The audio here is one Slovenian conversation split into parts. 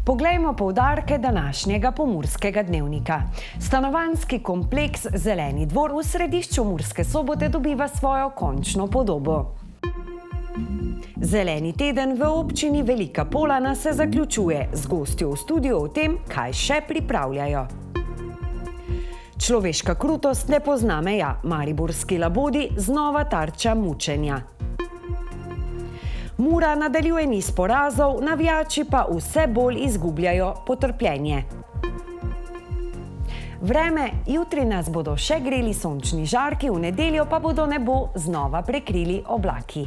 Poglejmo poudarke današnjega Pomurskega dnevnika. Stanovanjski kompleks Zeleni dvor v središču Murske Sobote dobiva svojo končno podobo. Zeleni teden v občini Velika Polana se zaključuje z gostjo v studiu o tem, kaj še pripravljajo. Človeška krutost ne pozna meja, mariborski labodi znova tarča mučenja. Mura nadaljuje niz porazov, navijači pa vse bolj izgubljajo potrpljenje. Vreme, jutri nas bodo še greli sončni žarki, v nedeljo pa bodo nebo znova prekrili oblaki.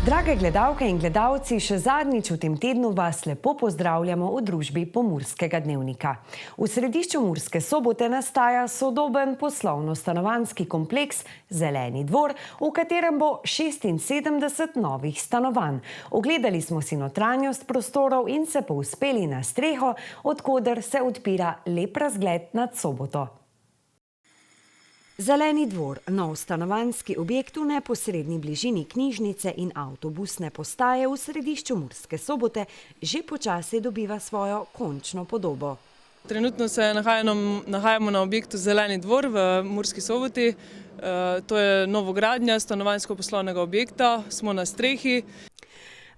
Drage gledalke in gledalci, še zadnjič v tem tednu vas lepo pozdravljamo v družbi Pomurskega dnevnika. V središču Murske Sobote nastaja sodoben poslovno-stanovanjski kompleks Zeleni dvor, v katerem bo 76 novih stanovanj. Ogledali smo si notranjost prostorov in se povzpeli na streho, od koder se odpira lep razgled nad Soboto. Zeleni dvor, nov stanovanjski objekt v neposredni bližini knjižnice in avtobusne postaje v središču Murske Sobote, že počasi dobiva svojo končno podobo. Trenutno se nahajamo na objektu Zeleni dvor v Murski Soboti. To je novogradnja stanovanjsko-poslovnega objekta, smo na strehi.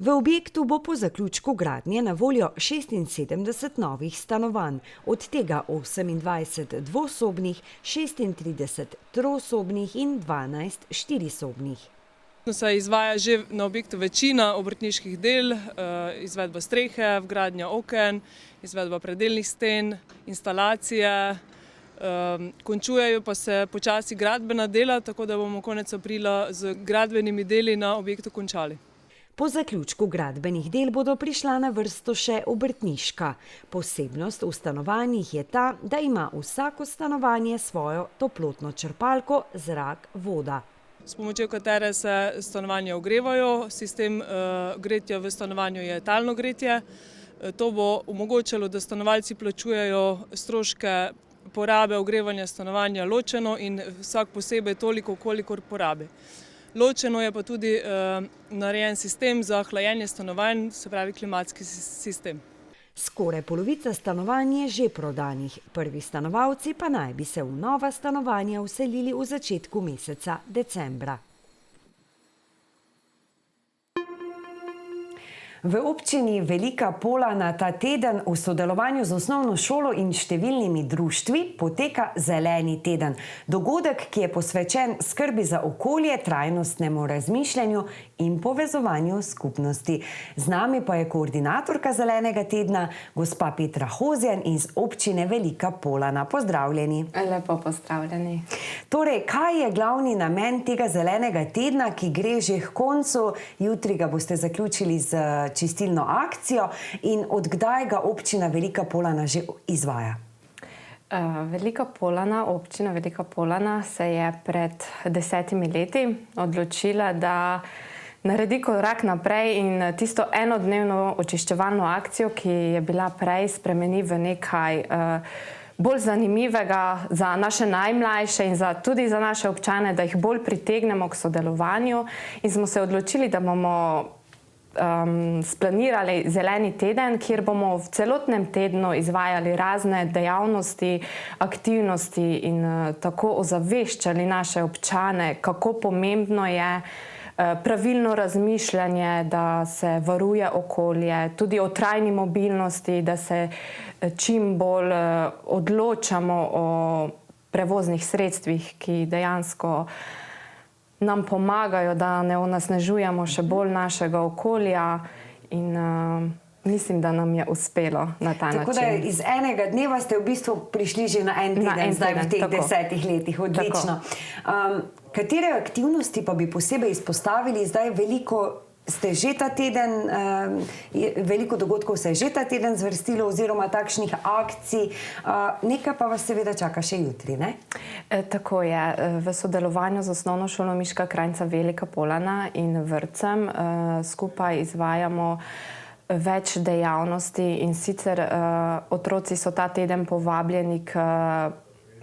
V objektu bo po zaključku gradnje na voljo 76 novih stanovanj, od tega 28 dvosobnih, 36 trosobnih in 12 štirisobnih. Se izvaja že na objektu večina obrtniških del, izvedba strehe, vgradnja oken, izvedba predelnih sten, instalacije. Končujejo pa se počasi gradbena dela, tako da bomo konec aprila z gradbenimi deli na objektu končali. Po zaključku gradbenih del bodo prišla na vrsto še obrtniška. Posebnost v stanovanjih je ta, da ima vsako stanovanje svojo toplotno črpalko, zrak, voda. S pomočjo katere se stanovanja ogrevajo. Sistem gretja v stanovanju je talno gretje. To bo omogočalo, da stanovalci plačujejo stroške porabe ogrevanja stanovanja ločeno in vsak posebej toliko, kolikor porabi. Ločeno je pa tudi narejen sistem za hlajenje stanovanj, se pravi klimatski sistem. Skoraj polovica stanovanj je že prodanih, prvi stanovalci pa naj bi se v nova stanovanja vselili v začetku meseca decembra. V občini Velika Polana ta teden v sodelovanju z osnovno šolo in številnimi društvi poteka Zeleni teden. Dogodek, ki je posvečen skrbi za okolje, trajnostnemu razmišljanju in povezovanju skupnosti. Z nami pa je koordinatorka Zelenega tedna, gospa Petra Hozjan iz občine Velika Polana. Pozdravljeni. Lepo pozdravljeni. Torej, kaj je glavni namen tega Zelenega tedna, ki gre že k koncu? Jutri ga boste zaključili z čistilno akcijo in od kdaj ga občina Velika Polana že izvaja? Občina Velika Polana se je pred 10 leti odločila, da naredi korak naprej in tisto enodnevno očiščevalno akcijo, ki je bila prej, spremeni v nekaj bolj zanimivega za naše najmlajše in tudi za naše občane, da jih bolj pritegnemo k sodelovanju, in smo se odločili, da bomo splanirali Zeleni teden, kjer bomo v celotnem tednu izvajali razne dejavnosti, aktivnosti in tako ozaveščali naše občane, kako pomembno je pravilno razmišljanje, da se varuje okolje, tudi o trajni mobilnosti, da se čim bolj odločamo o prevoznih sredstvih, ki dejansko nam pomagajo, da ne onesnažujemo še bolj našega okolja, in mislim, da nam je uspelo na ta način. Tako da iz enega dneva ste v bistvu prišli že na en teden, zdaj v teh 10 letih. Odlično. Katere aktivnosti pa bi posebej izpostavili? Zdaj ste že ta teden, veliko dogodkov se je že ta teden zvrstilo oziroma takšnih akcij. Nekaj pa vas seveda čaka še jutri, ne? Tako je. V sodelovanju z osnovno šolo Miška Kranjca Velika Polana in vrtcem skupaj izvajamo več dejavnosti, in sicer otroci so ta teden povabljeni k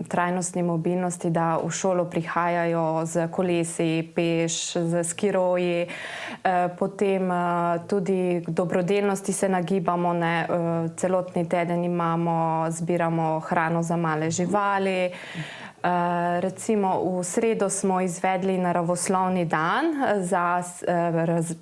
trajnostni mobilnosti, da v šolo prihajajo z kolesi, peš, z skiroji, potem tudi k dobrodelnosti se nagibamo, celotni teden zbiramo hrano za male živali. Recimo v sredo smo izvedli naravoslovni dan za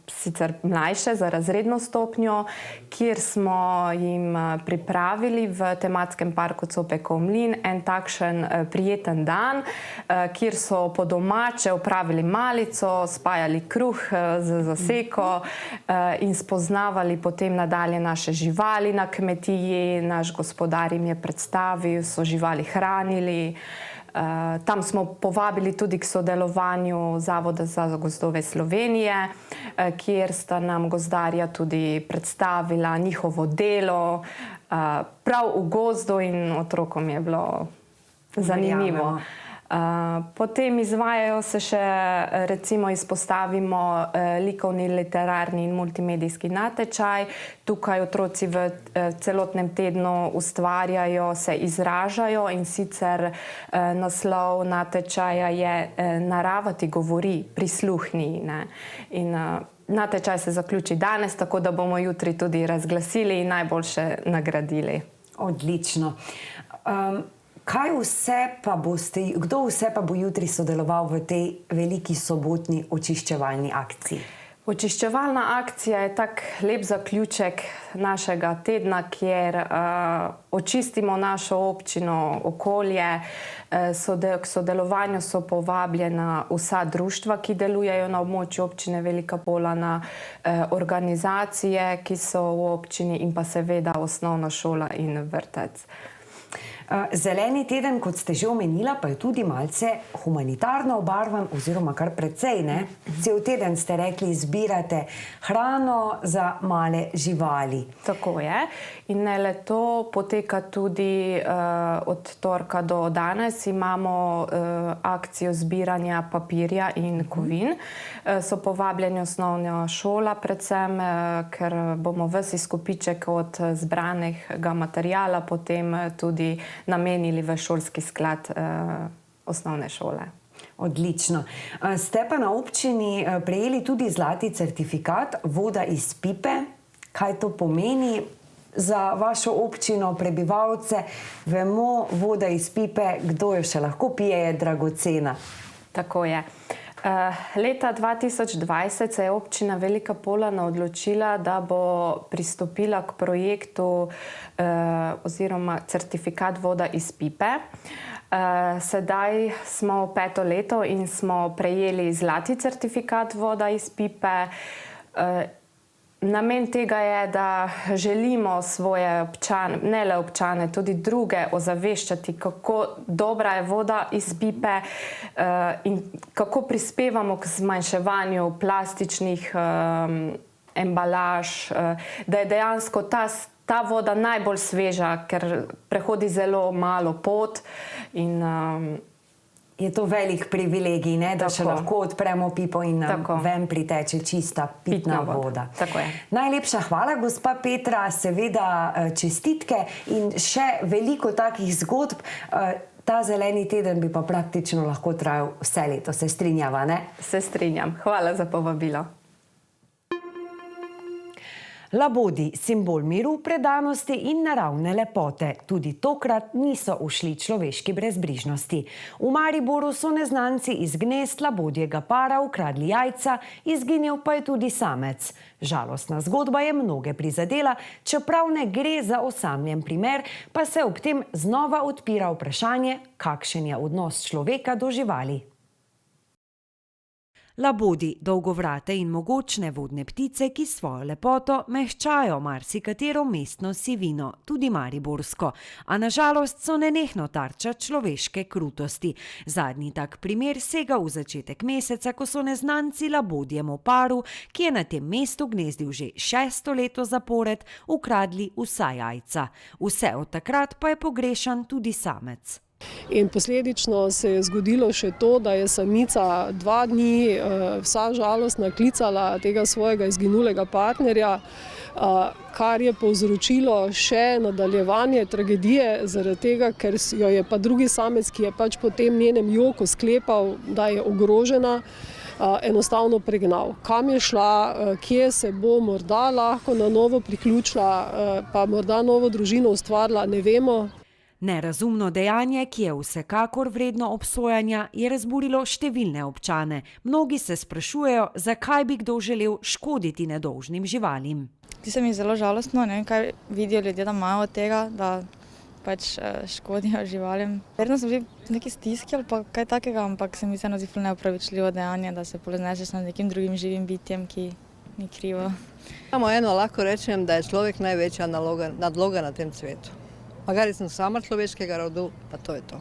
sicer mlajše, za razredno stopnjo, kjer smo jim pripravili v tematskem parku Copekov mlin en takšen prijeten dan, kjer so po domače opravili malico, spajali kruh z zaseko in spoznavali potem nadalje naše živali na kmetiji. Naš gospodar jim je predstavil, so živali hranili. Tam smo povabili tudi k sodelovanju Zavoda za gozdove Slovenije, kjer sta nam gozdarja tudi predstavila njihovo delo, prav v gozdu, in otrokom je bilo zanimivo. Potem izvajajo se še, recimo izpostavimo likovni, literarni in multimedijski natečaj. Tukaj otroci v celotnem tednu ustvarjajo, se izražajo, in sicer naslov natečaja je Narava ti govori, prisluhni. In natečaj se zaključi danes, tako da bomo jutri tudi razglasili in najboljše nagradili. Odlično. Kdo vse pa bo jutri sodeloval v tej veliki sobotni očiščevalni akciji? Očiščevalna akcija je tak lep zaključek našega tedna, kjer očistimo našo občino, okolje. K sodelovanju so povabljena vsa društva, ki delujejo na območju občine Velika Polana, organizacije, ki so v občini, in pa seveda osnovna šola in vrtec. Zeleni teden, kot ste že omenila, pa je tudi malce humanitarno obarvan, oziroma kar precej, ne? Cel teden ste rekli, zbirate hrano za male živali. Tako je. In ne le to, poteka tudi od torka do danes. Imamo akcijo zbiranja papirja in kovin. So povabljeni osnovna šola, predvsem, ker bomo ves izkupiček od zbranega materiala potem tudi namenili v šolski sklad osnovne šole. Odlično. Ste pa na občini prejeli tudi zlati certifikat Voda iz pipe. Kaj to pomeni za vašo občino, prebivalce? Vemo, voda iz pipe, kdo jo še lahko pije, je dragocena. Tako je. Leta 2020 se je občina Velika Polana odločila, da bo pristopila k projektu oziroma certifikat Voda iz pipe. Sedaj smo 5. leto in smo prejeli zlati certifikat Voda iz pipe. Namen tega je, da želimo svoje občane, ne le občane, tudi druge ozaveščati, kako dobra je voda iz pipe in kako prispevamo k zmanjševanju plastičnih embalaž, da je dejansko ta voda najbolj sveža, ker prehodi zelo malo pot in je to velik privilegij, ne? Da še lahko odpremo pipo in nam ven priteče čista pitna voda. Tako je. Najlepša hvala, gospa Petra, seveda čestitke in še veliko takih zgodb. Ta zeleni teden bi pa praktično lahko trajal vse leto. Se strinjava, ne? Se strinjam. Hvala za povabilo. Labodi, simbol miru, predanosti in naravne lepote. Tudi tokrat niso ušli človeški brezbrižnosti. V Mariboru so neznanci iz gnezd labodjega para ukradli jajca, izginil pa je tudi samec. Žalostna zgodba je mnoge prizadela, čeprav ne gre za osamljen primer, pa se ob tem znova odpira vprašanje, kakšen je odnos človeka do živali. Labodi, dolgovrate in mogočne vodne ptice, ki svojo lepoto mehčajo marsikatero mestno sivino, tudi mariborsko, a na žalost so nenehno tarča človeške krutosti. Zadnji tak primer sega v začetek meseca, ko so neznanci labodjemu paru, ki je na tem mestu gnezdil že 6. leto zapored, ukradli vsa jajca. Vse od takrat pa je pogrešan tudi samec. In posledično se je zgodilo še to, da je samica 2 dni vsa žalostna klicala tega svojega izginulega partnerja, kar je povzročilo še nadaljevanje tragedije, zaradi tega, ker jo je pa drugi samec, ki je pač po tem njenem joku sklepal, da je ogrožena, enostavno pregnal. Kam je šla, kje se bo morda lahko na novo priključila, pa morda novo družino ustvarila, ne vemo. Nerazumno dejanje, ki je vsekakor vredno obsojanja, je razburilo številne občane. Mnogi se sprašujejo, zakaj bi kdo želel škoditi nedolžnim živalim. Zdi se mi zelo žalostno, ne vem, kaj vidijo ljudje, da imajo od tega, da pač škodijo živalim. Verjetno so bili v neki stiski ali pa kaj takega, ampak se mi vseeno zdi ful neopravičljivo dejanje, da se polezneš nad nekim drugim živim bitjem, ki ni krivo. Samo eno lahko rečem, da je človek največja nadloga na tem svetu. Magari sem sama človeškega rodu, pa to je to.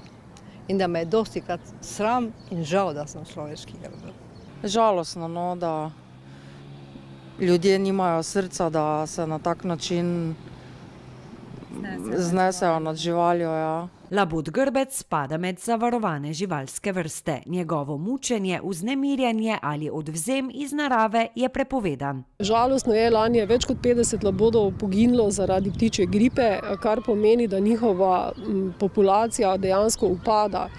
In da me je dostikrat sram in žal, da sem človeškega rodu. Žalostno, no, da ljudje nimajo srca, da se na tak način znesejo nad živaljo. Ja. Labod grbec spada med zavarovane živalske vrste. Njegovo mučenje, vznemirjanje ali odvzem iz narave je prepovedan. Žalostno je, lani je več kot 50 labodov poginilo zaradi ptičje gripe, kar pomeni, da njihova populacija dejansko upada.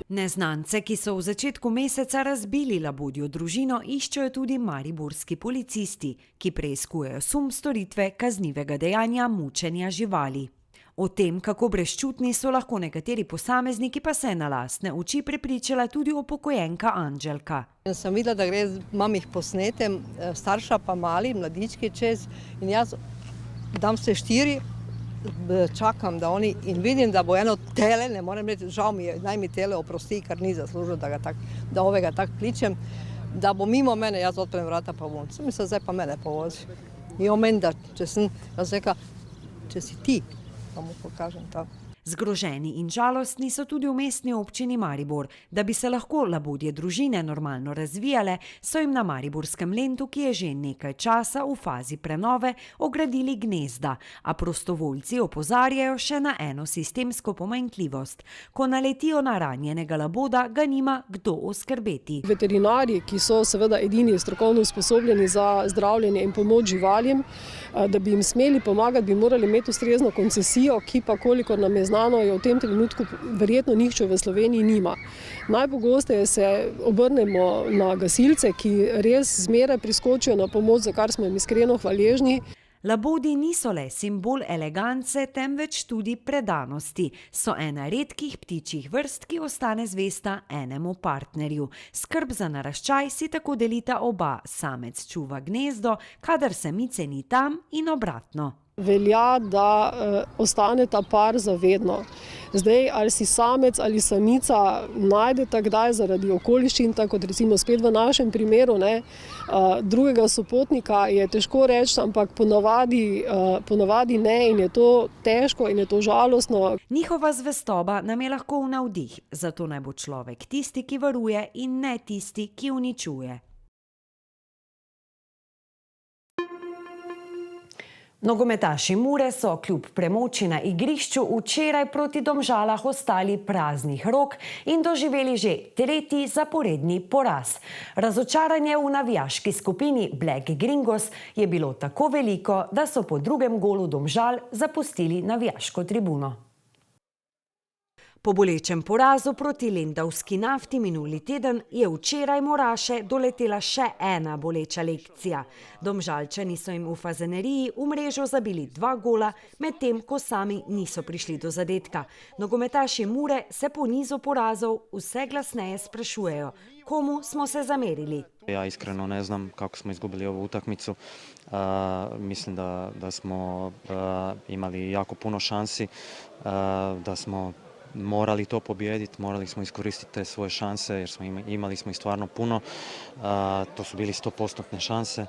Neznance, ki so v začetku meseca razbili labodjo družino, iščejo tudi mariborski policisti, ki preiskujejo sum storitve kaznivega dejanja mučenja živali. O tem, kako brezčutni so lahko nekateri posamezniki, pa se je na lastne oči prepričala tudi upokojenka Anđelka. Sem videla, da imam jih posnete, starša pa mali, mladički čez, in jaz dam se 4, čakam, da oni, in vidim, da bo eno tele, ne morem reči, žal mi je, naj mi tele oprosti, kar ni zaslužil, da ovega tak kličem, da bo mimo mene, jaz odprem vrata pa bom. Sem mislila, zdaj pa mene povozi. I on meni da, jaz rekla, če si ti, pa mu pokažem to. Zgroženi in žalostni so tudi v mestni občini Maribor. Da bi se lahko labodje družine normalno razvijale, so jim na mariborskem Lentu, ki je že nekaj časa v fazi prenove, ogradili gnezda, a prostovoljci opozarjajo še na eno sistemsko pomanjkljivost. Ko naletijo na ranjenega laboda, ga nima kdo oskrbeti. Veterinarji, ki so seveda edini strokovno usposobljeni za zdravljenje in pomoč živalim, da bi jim smeli pomagati, bi morali imeti ustrezno koncesijo, ki pa, kolikor nam je znano, je v tem trenutku verjetno nihče v Sloveniji nima. Najpogosteje se obrnemo na gasilce, ki res zmeraj priskočijo na pomoč, za kar smo jim iskreno hvaležni. Labodi niso le simbol elegance, temveč tudi predanosti. So ena redkih ptičjih vrst, ki ostane zvesta enemu partnerju. Skrb za naraščaj si tako delita oba. Samec čuva gnezdo, kadar samice ni tam, in obratno. Velja, da ostane ta par zavedno. Zdaj, ali si samec ali samica najdeta kdaj zaradi okoliščin, tako kot recimo spet v našem primeru, drugega sopotnika, je težko reči, ampak ponavadi ne, in je to težko in je to žalostno. Njihova zvestoba nam je lahko v navdih, zato naj bo človek tisti, ki varuje, in ne tisti, ki uničuje. Nogometaši Mure so kljub premoči na igrišču včeraj proti Domžalah ostali praznih rok in doživeli že 3. zaporedni poraz. Razočaranje v navijaški skupini Black Gringos je bilo tako veliko, da so po drugem golu Domžal zapustili navijaško tribuno. Po bolečem porazu proti lendavski Nafti minuli teden je včeraj Moraše doletela še ena boleča lekcija. Domžalčani so jim v Fazaneriji v mrežo zabili 2 gola, medtem ko sami niso prišli do zadetka. Nogometaši Mure se po nizu porazov vse glasneje sprašujejo, komu smo se zamerili. Ja iskreno ne znam kako smo izgubili ovu utakmicu. Mislim da smo imali jako puno šansi, da smo morali to pobijediti, morali smo iskoristiti te svoje šanse jer imali smo ih stvarno puno. To su bili 100% šanse,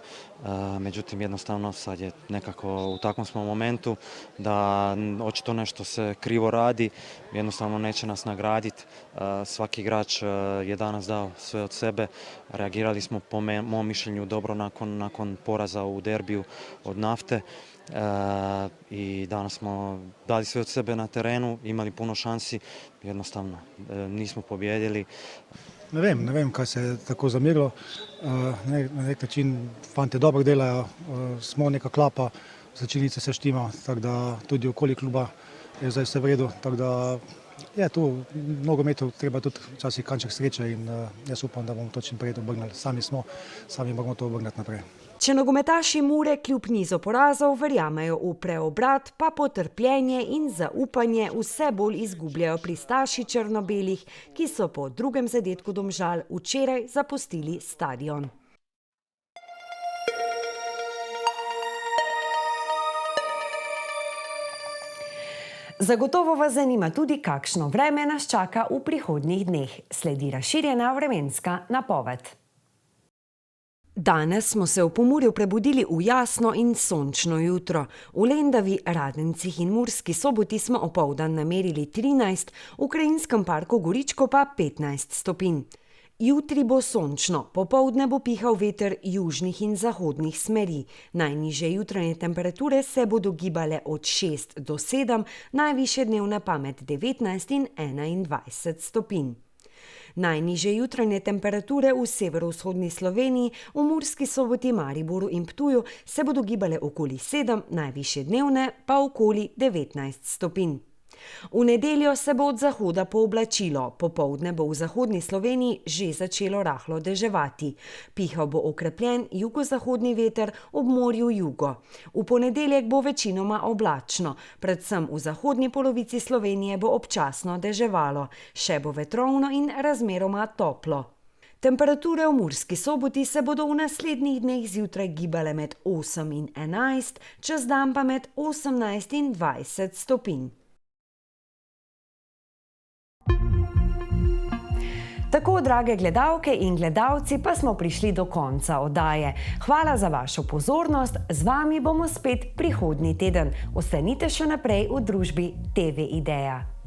međutim jednostavno sad je nekako u takvom smo momentu da očito nešto se krivo radi, jednostavno neće nas nagraditi. Svaki igrač je danas dao sve od sebe, reagirali smo po mom mišljenju dobro nakon poraza u derbiju od Nafte. i danas smo dali sve od sebe na terenu, imali puno šansi, jednostavno nismo pobijedili. Ne vem, kaj se je tako zamerilo. Na nek način fante dobro delajo, smo neka klapa, začetnice se štima, tako da tudi okoli kluba je zdaj vse v redu, tako da je tu v nogometu treba tudi včasih kanček sreče in jaz upam, da bomo to čim prej obrnili. Sami moramo to obrniti naprej. Če nogometaši Mure kljub nizu porazov verjamejo v preobrat, pa potrpljenje in zaupanje vse bolj izgubljajo pristaši črno-belih, ki so po drugem zadetku Domžal včeraj zapustili stadion. Zagotovo vas zanima tudi, kakšno vreme nas čaka v prihodnjih dneh. Sledi razširjena vremenska napoved. Danes smo se v Pomurju prebudili v jasno in sončno jutro. V Lendavi, Radencih in Murski Soboti smo opoldan namerili 13, v Krajinskem parku Goričko pa 15 stopinj. Jutri bo sončno, popoldne bo pihal veter južnih in zahodnih smeri. Najnižje jutranje temperature se bodo gibale od 6 do 7, najvišje dnevne pa med 19 in 21 stopinj. Najnižje jutranje temperature v severovzhodni Sloveniji, v Murski Soboti, Mariboru in Ptuju se bodo gibale okoli 7, najvišje dnevne pa okoli 19 stopinj. V nedeljo se bo od zahoda pooblačilo, popoldne bo v zahodni Sloveniji že začelo rahlo deževati. Pihal bo okrepljen jugozahodni veter, ob morju jugo. V ponedeljek bo večinoma oblačno, predvsem v zahodni polovici Slovenije bo občasno deževalo, še bo vetrovno in razmeroma toplo. Temperature v Murski Soboti se bodo v naslednjih dneh zjutraj gibale med 8 in 11, čez dan pa med 18 in 20 stopinj. Tako, drage gledalke in gledalci, pa smo prišli do konca oddaje. Hvala za vašo pozornost, z vami bomo spet prihodnji teden. Ostanite še naprej v družbi TV Ideja.